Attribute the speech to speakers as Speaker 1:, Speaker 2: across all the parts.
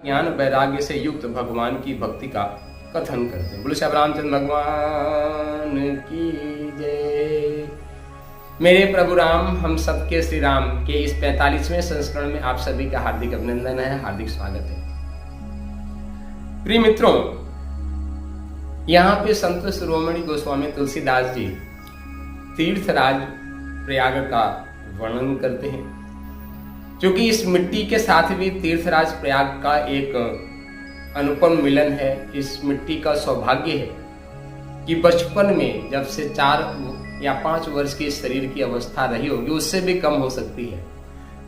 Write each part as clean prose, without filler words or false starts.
Speaker 1: ज्ञान वैराग्य से युक्त भगवान की भक्ति का कथन करते हैं। बोलो श्री रामचंद्र भगवान की जय। मेरे प्रभु राम, हम सबके श्री राम के इस 45वें संस्करण में आप सभी का हार्दिक अभिनंदन है, हार्दिक स्वागत है। प्रिय मित्रों, यहाँ पे संत शिरोमणि गोस्वामी तुलसीदास जी तीर्थराज प्रयाग का वर्णन करते हैं, क्योंकि इस मिट्टी के साथ भी तीर्थराज प्रयाग का एक अनुपम मिलन है। इस मिट्टी का सौभाग्य है कि बचपन में जब से 4 या 5 वर्ष की शरीर की अवस्था रही होगी, उससे भी कम हो सकती है,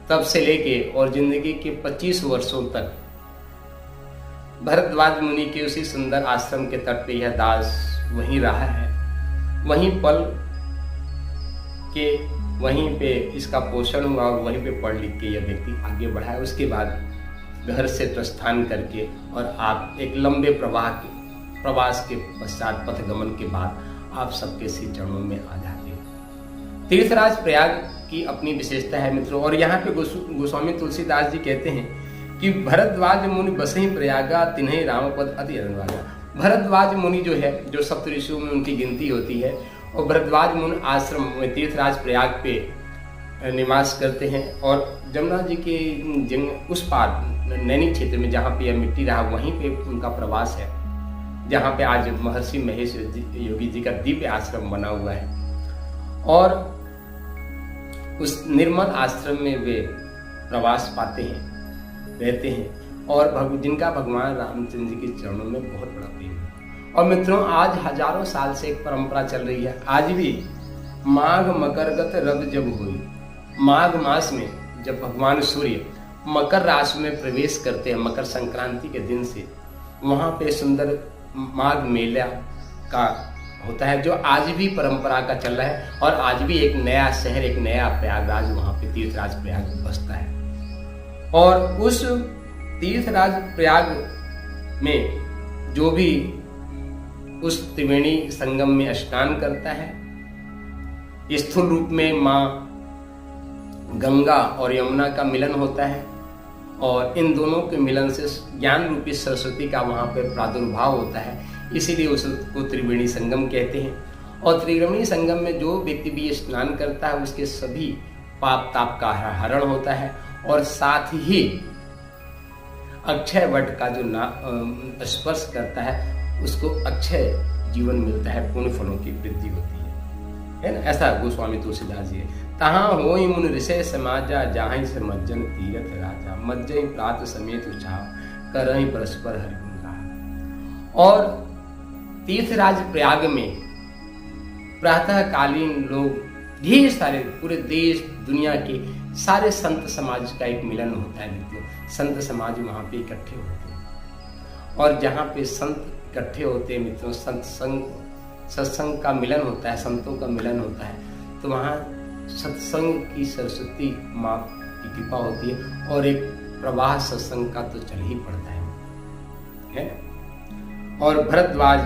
Speaker 1: तब से लेके और जिंदगी के 25 वर्षों तक भरद्वाज मुनि के उसी सुंदर आश्रम के तट पे यह दास वहीं रहा है, वहीं पल के वहीं पे इसका पोषण हुआ और वहीं पे पढ़ लिख के यह व्यक्ति आगे बढ़ा है। उसके बाद घर से प्रस्थान करके और आप एक लंबे प्रवास के पश्चात पथगमन के बाद आप सबके श्री चरणों में आ जाते हैं। तीर्थराज प्रयाग की अपनी विशेषता है मित्रों, और यहाँ पे गोस्वामी तुलसीदास जी कहते हैं कि भरद्वाज मुनि बसहि प्रयागा तिन्हि रामपद अति अनुरागा। भरद्वाज मुनि जो है, जो सप्त ऋषियों में उनकी गिनती होती है, और भरद्वाज मुनि आश्रम में तीर्थराज प्रयाग पे निवास करते हैं। और जमुना जी के उस पार नैनी क्षेत्र में जहाँ पे यह मिट्टी रहा, वहीं पे उनका प्रवास है, जहाँ पे आज महर्षि महेश योगी जी का दिव्य आश्रम बना हुआ है। और उस निर्मल आश्रम में वे प्रवास पाते हैं, रहते हैं, और जिनका भगवान रामचंद्र जी के चरणों में बहुत बड़ा प्रेम है। और मित्रों, आज हजारों साल से एक परंपरा चल रही है। आज भी माघ मकरगत रब जब हुई, माघ मास में जब भगवान सूर्य मकर राशि में प्रवेश करते हैं, मकर संक्रांति के दिन से, वहाँ पे सुंदर माघ मेला का होता है, जो आज भी परंपरा का चल रहा है। और आज भी एक नया शहर, एक नया प्रयागराज वहाँ पे तीर्थराज प्रयाग बसता है। और उस तीर्थराज प्रयाग में जो भी उस त्रिवेणी संगम में स्नान करता है, स्थूल रूप में माँ गंगा और यमुना का मिलन होता है, और इन दोनों के मिलन से ज्ञान रूपी सरस्वती का वहाँ पर प्रादुर्भाव होता है, इसीलिए उसको त्रिवेणी संगम कहते हैं। और त्रिवेणी संगम में जो व्यक्ति भी स्नान करता है, उसके सभी पाप ताप का हरण होता है, और साथ ही अक्षय वट का जो स्पर्श करता है, उसको अक्षय जीवन मिलता है, पुण्य फलों की वृद्धि होती है ना। ऐसा गोस्वामी तुलसीदास जी है। तहाँ होई मुन ऋषय समाजा, जहाँ से मज्जन तीरथ राजा, मज्जय प्रात समेत उछाव, करहि परस्पर हरि गुण गाहा। और तीर्थराज प्रयाग में प्रातःकालीन लोग ढेर सारे, पूरे देश दुनिया के सारे संत समाज का एक मिलन होता है मित्रों। संत समाज वहाँ पे इकट्ठे होते हैं, और जहाँ पे संत इकट्ठे होते हैं मित्रों, सत्संग का मिलन होता है, संतों का मिलन होता है, तो वहाँ सत्संग की सरस्वती माँ की कृपा होती है, और एक प्रवाह सत्संग का तो चल ही पड़ता है। और भरद्वाज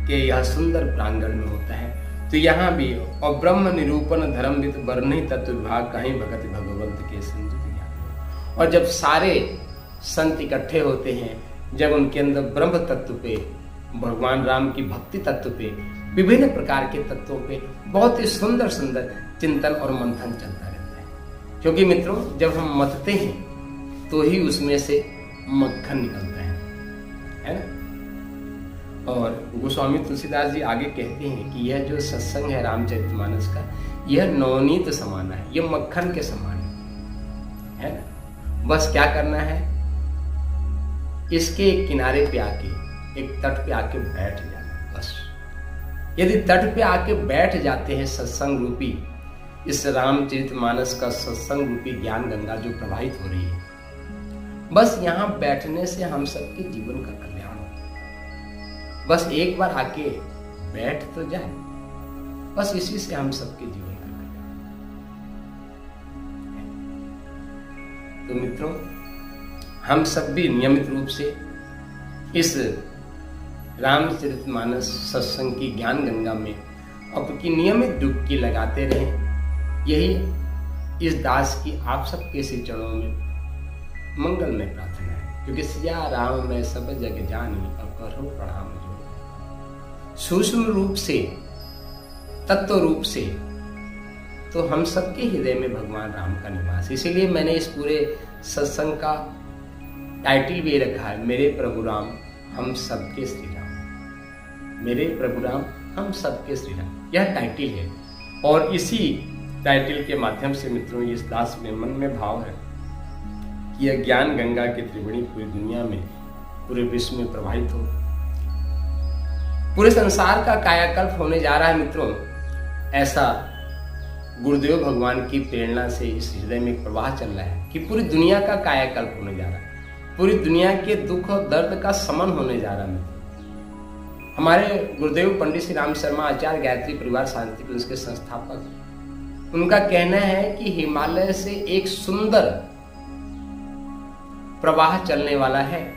Speaker 1: के यह सुंदर प्रांगण में होता है, तो यहाँ भी और ब्रह्म निरूपण धर्मविद वर्णि तत्व विभाग कहीं भगत भगवंत के संयुक्त ज्ञान। और जब सारे संत इकट्ठे होते हैं, जब उनके अंदर ब्रह्म तत्व पे, भगवान राम की भक्ति तत्व पे, विभिन्न प्रकार के तत्वों पे बहुत ही सुंदर सुंदर चिंतन और मंथन चलता रहता है। क्योंकि मित्रों, जब हम मतते हैं तो ही उसमें से मक्खन निकलता है ना। और गोस्वामी तुलसीदास जी आगे कहते हैं कि यह जो सत्संग है रामचरितमानस का, यह नवनीत समान है, यह मक्खन के समान है ना। बस क्या करना है, इसके एक किनारे पे आके, एक तट पे आके बैठ जाना बस। यदि तट पे आके बैठ जाते हैं, सत्संग रूपी इस रामचरितमानस का सत्संग रूपी ज्ञान गंगा जो प्रवाहित हो रही है, बस यहाँ बैठने से हम सबके जीवन का कल्याण होता है। बस एक बार आके बैठ तो जाए, बस इसी से हम सबके जीवन का कल्याण। तो मित्रों, हम सब भी नियमित रूप से इस रामचरितमानस सत्संग की ज्ञान गंगा में अपनी नियमित डुबकी लगाते रहें। यही इस दास की आप सबके श्री चरणों में मंगलमय प्रार्थना है। क्योंकि सिया राम मैं सब जग जानी और करो प्रणाम जोर। सूक्ष्म रूप से, तत्व रूप से तो हम सबके हृदय में भगवान राम का निवास। इसीलिए मैंने इस पूरे सत्संग का टाइटल भी रखा है, मेरे प्रभु राम हम सबके श्री राम। मेरे प्रभु राम हम सबके श्री राम, यह टाइटल है। और इसी टाइटल के माध्यम से मित्रों इस दास में मन में भाव है कि यह ज्ञान गंगा की त्रिवेणी पूरी दुनिया में, पूरे विश्व में प्रवाहित हो। पूरे संसार का कायाकल्प होने जा रहा है मित्रों, ऐसा गुरुदेव भगवान की प्रेरणा से इस हृदय में प्रवाह चल रहा है कि पूरी दुनिया का कायाकल्प होने जा रहा है, पूरी दुनिया के दुख और दर्द का समन होने जा रहा है। हमारे गुरुदेव पंडित श्री राम शर्मा आचार्य गायत्री परिवार शांति कुंज के संस्थापक, उनका कहना है कि हिमालय से एक सुंदर प्रवाह चलने वाला है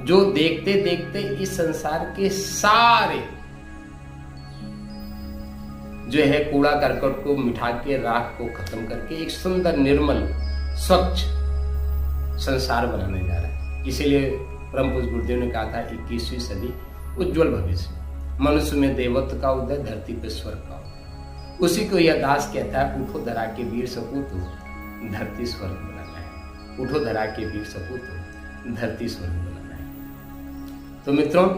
Speaker 1: जो देखते देखते इस संसार के सारे जो है कूड़ा करकट को मिटा के, राख को खत्म करके एक सुंदर निर्मल स्वच्छ संसार बनाने जा रहा है। इसीलिए परम पूज्य गुरुदेव ने कहा था 21वीं सदी उज्जवल भविष्य, मनुष्य में देवत्व का उदय, धरती पे स्वर्ग का उदय। उसी को यह दास कहता है, उठो धरा के वीर सपूत धरती स्वर्ग बनाना है। उठो धरा के वीर सपूत धरती स्वर्ग बनाना है। तो मित्रों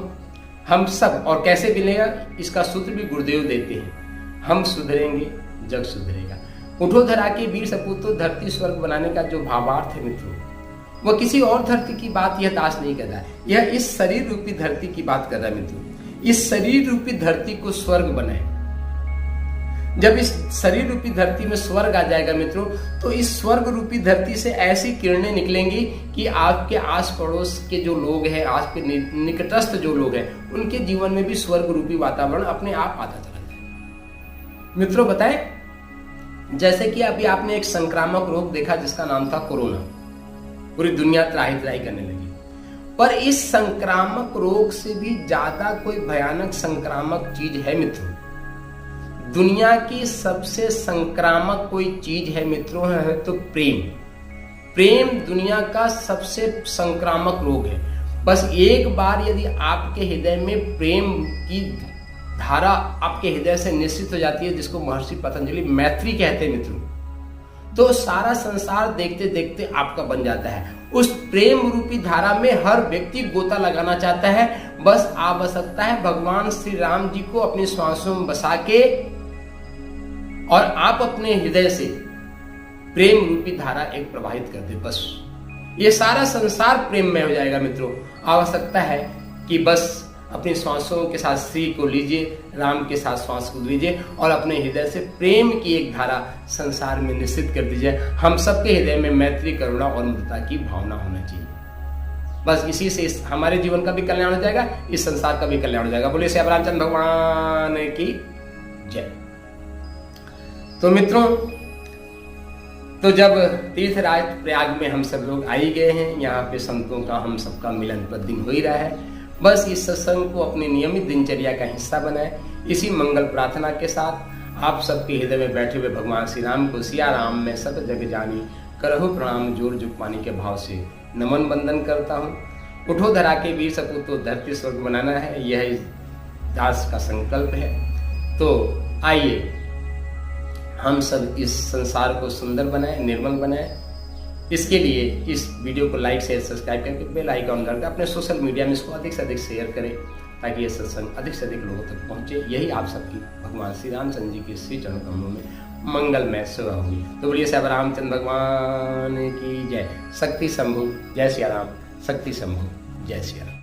Speaker 1: हम सब, और कैसे मिलेगा इसका सूत्र भी गुरुदेव देते हैं, हम सुधरेंगे जग सुधरेगा। उठो धरा के वीर सपूतो धरती स्वर्ग बनाने का जो भावार्थ है मित्रों, वह किसी और धरती की बात यह दास नहीं कर रहा है, यह इस शरीर रूपी धरती की बात कर रहा है मित्रों। इस शरीर रूपी धरती को स्वर्ग बनाए। जब इस शरीर रूपी धरती में स्वर्ग आ जाएगा मित्रों, तो इस स्वर्ग रूपी धरती से ऐसी किरणें निकलेंगी कि आपके आस पड़ोस के जो लोग हैं, आपके निकटस्थ जो लोग हैं, उनके जीवन में भी स्वर्ग रूपी वातावरण अपने आप आता चला जाए। मित्रों बताएं, जैसे कि अभी आपने एक संक्रामक रोग देखा जिसका नाम था कोरोना, पूरी दुनिया त्राही त्राही करने लगी। पर इस संक्रामक रोग से भी ज्यादा कोई भयानक संक्रामक चीज है मित्रों, दुनिया की सबसे संक्रामक कोई चीज है मित्रों, है तो प्रेम। प्रेम दुनिया का सबसे संक्रामक रोग है। बस एक बार यदि आपके हृदय में प्रेम की धारा आपके हृदय से निश्चित हो जाती है, जिसको महर्षि पतंजलि मैत्री कहते हैं मित्रों, तो सारा संसार देखते देखते आपका बन जाता है। उस प्रेम रूपी धारा में हर व्यक्ति गोता लगाना चाहता है। बस आवश्यकता है भगवान श्री राम जी को अपनी श्वासों में बसा के, और आप अपने हृदय से प्रेम रूपी धारा एक प्रवाहित कर दे। बस ये सारा संसार प्रेम में हो जाएगा मित्रों। आवश्यकता है कि बस अपनी श्वासों के साथ श्री को लीजिए, राम के साथ श्वास को लीजिए, और अपने हृदय से प्रेम की एक धारा संसार में निश्चित कर दीजिए। हम सबके हृदय में मैत्री, करुणा और ममता की भावना होना चाहिए। बस इसी से हमारे जीवन का भी कल्याण हो जाएगा, इस संसार का भी कल्याण हो जाएगा। बोले श्री रामचंद्र भगवान की जय। तो मित्रों, तो जब तीर्थराज प्रयाग में हम सब लोग आ ही गए हैं, यहाँ पे संतों का हम सबका मिलन प्रतिदिन हो ही रहा है। बस इस सत्संग को अपनी नियमित दिनचर्या का हिस्सा बनाए। इसी मंगल प्रार्थना के साथ आप सबके हृदय में बैठे हुए भगवान श्री राम को सिया राम में सब जग जानी करहु प्रणाम जोर जुग पानी के भाव से नमन बंदन करता हूँ। उठो धरा के वीर सपूतो धरती स्वर्ग बनाना है, यह इस दास का संकल्प है। तो आइए हम सब इस संसार को सुंदर बनाए, निर्मल बनाए। इसके लिए इस वीडियो को लाइक शेयर सब्सक्राइब करके बेल आइकॉन दबाकर अपने सोशल मीडिया में इसको अधिक से अधिक शेयर करें, ताकि ये सत्संग अधिक से अधिक लोगों तक पहुंचे। यही आप सबकी भगवान श्री रामचंद्र जी के श्री चरण कमलों में मंगलमय सेवा हुई। तो बोलिए श्री रामचंद्र भगवान की जय। शक्ति शंभु जय श्री राम, शक्ति शंभु जय श्री राम।